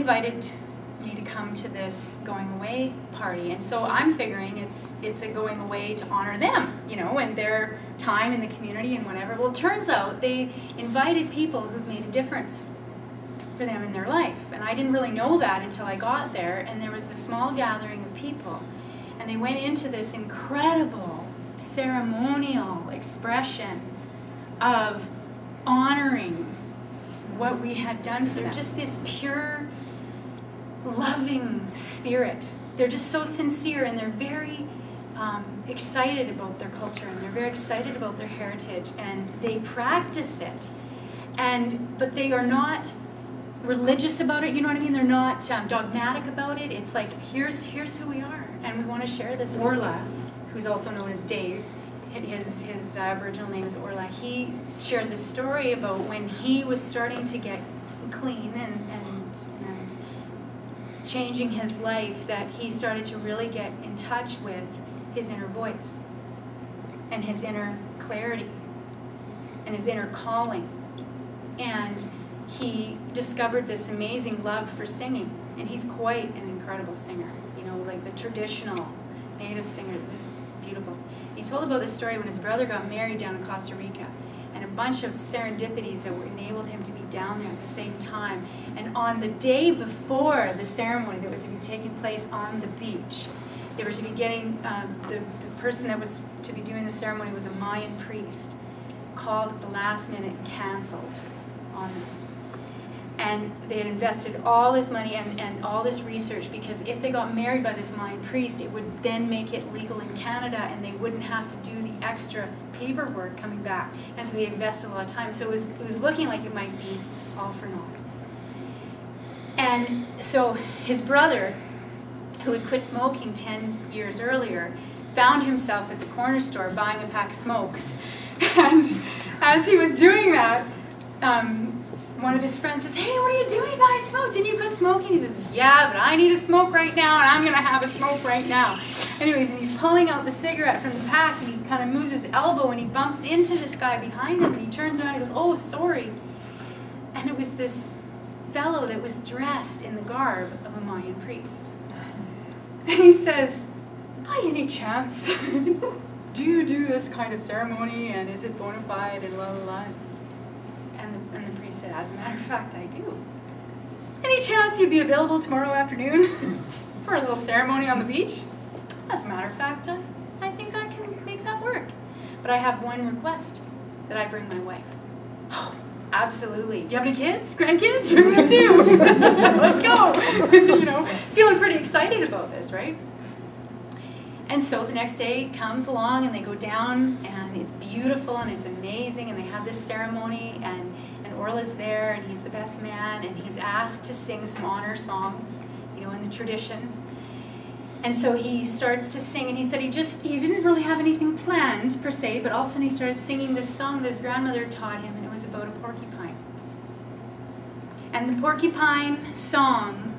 invited me to come to this going away party, and so I'm figuring it's a going away to honor them, you know, and their time in the community and whatever. Well, it turns out they invited people who've made a difference for them in their life, and I didn't really know that until I got there, and there was this small gathering of people, and they went into this incredible ceremonial expression of honoring what we had done for them. Just this pure, loving spirit. They're just so sincere, and they're very excited about their culture, and they're very excited about their heritage, and they practice it. But they are not religious about it, you know what I mean? They're not dogmatic about it. It's like, here's who we are, and we want to share this. Orla, who's also known as Dave, his Aboriginal name is Orla, he shared this story about when he was starting to get clean and changing his life, that he started to really get in touch with his inner voice and his inner clarity and his inner calling. And he discovered this amazing love for singing, and he's quite an incredible singer, you know, like the traditional native singer. It's just, it's beautiful. He told about this story when his brother got married down in Costa Rica, and a bunch of serendipities that enabled him to be down there at the same time. And on the day before the ceremony that was to be taking place on the beach, they were to be getting, the person that was to be doing the ceremony was a Mayan priest, called at the last minute and canceled on them. And they had invested all this money and all this research, because if they got married by this Mayan priest, it would then make it legal in Canada, and they wouldn't have to do the extra paperwork coming back. And so they invested a lot of time. So it was looking like it might be all for naught. And so his brother, who had quit smoking 10 years earlier, found himself at the corner store buying a pack of smokes. And as he was doing that, one of his friends says, "Hey, what are you doing buying smokes? Didn't you quit smoking?" He says, "Yeah, but I need a smoke right now, and I'm going to have a smoke right now." Anyways, and he's pulling out the cigarette from the pack, and he kind of moves his elbow, and he bumps into this guy behind him, and he turns around and he goes, "Oh, sorry." And it was this fellow that was dressed in the garb of a Mayan priest. And he says, "By any chance, do you do this kind of ceremony, and is it bona fide, and blah, blah, blah?" And the priest said, "As a matter of fact, I do. Any chance you'd be available tomorrow afternoon for a little ceremony on the beach?" "As a matter of fact, I think I can make that work. But I have one request, that I bring my wife." "Oh, absolutely. Do you have any kids? Grandkids? Bring them too." "Let's go." You know, feeling pretty excited about this, right? And so the next day comes along, and they go down, and it's beautiful, and it's amazing, and they have this ceremony, and Orla's there, and he's the best man, and he's asked to sing some honor songs, you know, in the tradition. And so he starts to sing, and he said he didn't really have anything planned per se, but all of a sudden he started singing this song that his grandmother taught him, and it was about a porcupine. And the porcupine song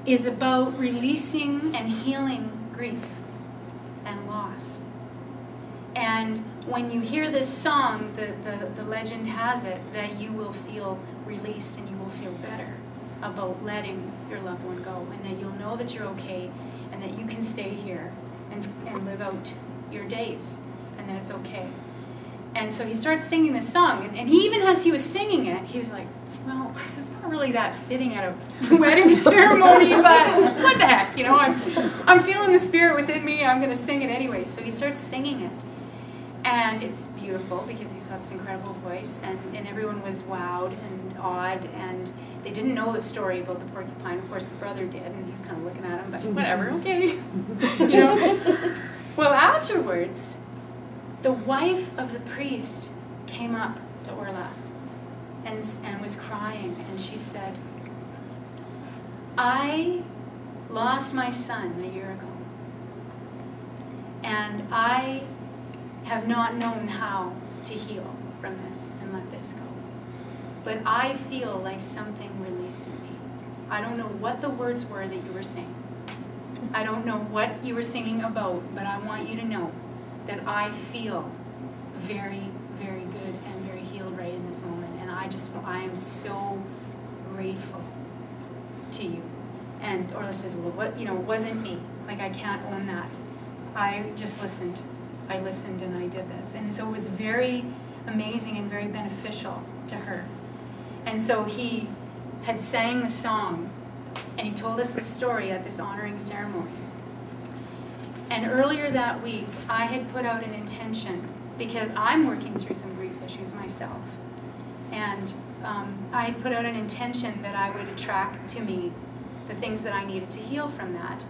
is about releasing and healing grief and loss. And when you hear this song, the legend has it that you will feel released, and you will feel better about letting your loved one go, and that you'll know that you're okay, and that you can stay here and live out your days, and that it's okay. And so he starts singing this song, and he, even as he was singing it, he was like, "Well, this is not really that fitting at a wedding ceremony, but what the heck, you know, I'm feeling the spirit within me, I'm going to sing it anyway." So he starts singing it, and it's beautiful because he's got this incredible voice, and everyone was wowed and awed, and they didn't know the story about the porcupine. Of course, the brother did, and he's kind of looking at him, but whatever, okay. You know? Well, afterwards, the wife of the priest came up to Orla and was crying, and she said, "I lost my son a year ago, and I have not known how to heal from this and let this go. But I feel like something released in me. I don't know what the words were that you were saying. I don't know what you were singing about, but I want you to know that I feel very, very good and very healed right in this moment. And I am so grateful to you. And Orla says, well, what, it wasn't me. Like, I can't own that. I just listened. I listened and I did this. And so it was very amazing and very beneficial to her. And so he had sang the song, and he told us the story at this honoring ceremony. And earlier that week, I had put out an intention, because I'm working through some grief issues myself. And I had put out an intention that I would attract to me the things that I needed to heal from that.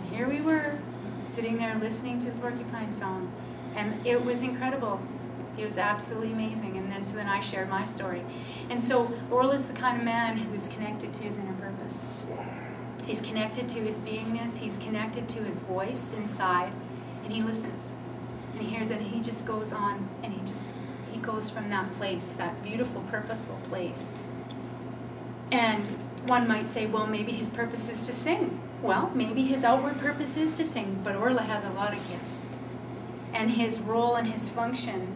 And here we were, sitting there listening to the Porcupine song, and it was incredible. It was absolutely amazing. And then I shared my story. And so Orla's the kind of man who's connected to his inner purpose. He's connected to his beingness. He's connected to his voice inside, and he listens. And he hears it, and he just goes on, and he goes from that place, that beautiful, purposeful place. And one might say, well, maybe his purpose is to sing. Well, maybe his outward purpose is to sing, but Orla has a lot of gifts. And his role and his function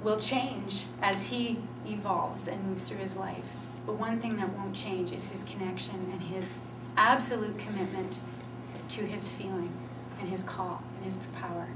will change as he evolves and moves through his life. But one thing that won't change is his connection and his absolute commitment to his feeling and his call and his power.